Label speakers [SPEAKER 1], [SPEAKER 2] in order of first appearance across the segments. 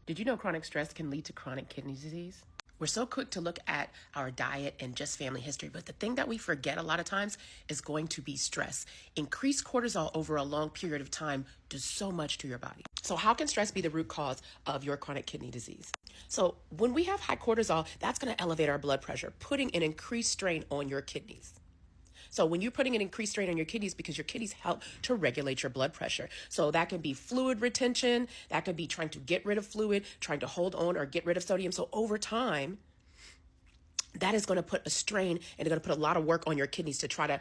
[SPEAKER 1] Did you know chronic stress can lead to chronic kidney disease? We're so quick to look at our diet and just family history, but the thing that we forget a lot of times is going to be stress. Increased cortisol over a long period of time does so much to your body. So how can stress be the root cause of your chronic kidney disease? So when we have high cortisol, that's going to elevate our blood pressure, putting an increased strain on your kidneys. So when you're putting an increased strain on your kidneys, because your kidneys help to regulate your blood pressure. So that can be fluid retention, that could be trying to get rid of fluid, trying to hold on or get rid of sodium. So over time, that is going to put a strain and it's going to put a lot of work on your kidneys to try to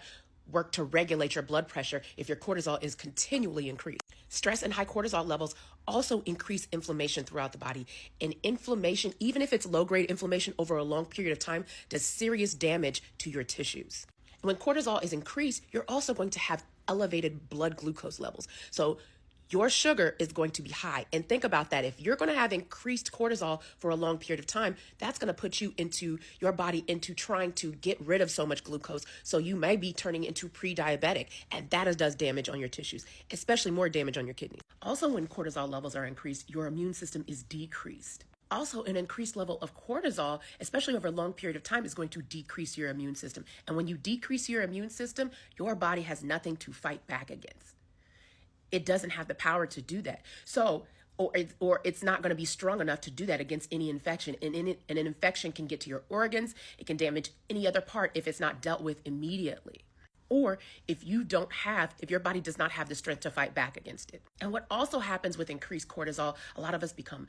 [SPEAKER 1] work to regulate your blood pressure if your cortisol is continually increased. Stress and high cortisol levels also increase inflammation throughout the body. And inflammation, even if it's low-grade inflammation over a long period of time, does serious damage to your tissues. When cortisol is increased, you're also going to have elevated blood glucose levels. So your sugar is going to be high. And think about that. If you're going to have increased cortisol for a long period of time, that's going to put you into your body into trying to get rid of so much glucose. So you may be turning into pre-diabetic, and that does damage on your tissues, especially more damage on your kidneys. Also, when cortisol levels are increased, your immune system is decreased. Also, an increased level of cortisol, especially over a long period of time, is going to decrease your immune system. And when you decrease your immune system, your body has nothing to fight back against. It doesn't have the power to do that. So, or it's not going to be strong enough to do that against any infection. And an infection can get to your organs. It can damage any other part if it's not dealt with immediately. Or if your body does not have the strength to fight back against it. And what also happens with increased cortisol, a lot of us become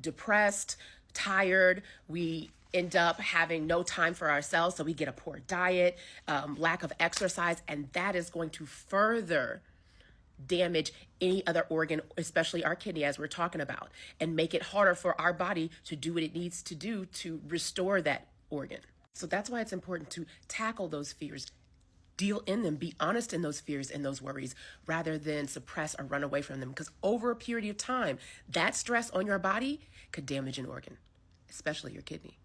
[SPEAKER 1] depressed, tired. We end up having no time for ourselves. So we get a poor diet, lack of exercise, and that is going to further damage any other organ, especially our kidney, as we're talking about, and make it harder for our body to do what it needs to do to restore that organ. So that's why it's important to tackle those fears, deal in them, be honest in those fears and those worries, rather than suppress or run away from them. Because over a period of time, that stress on your body could damage an organ, especially your kidney.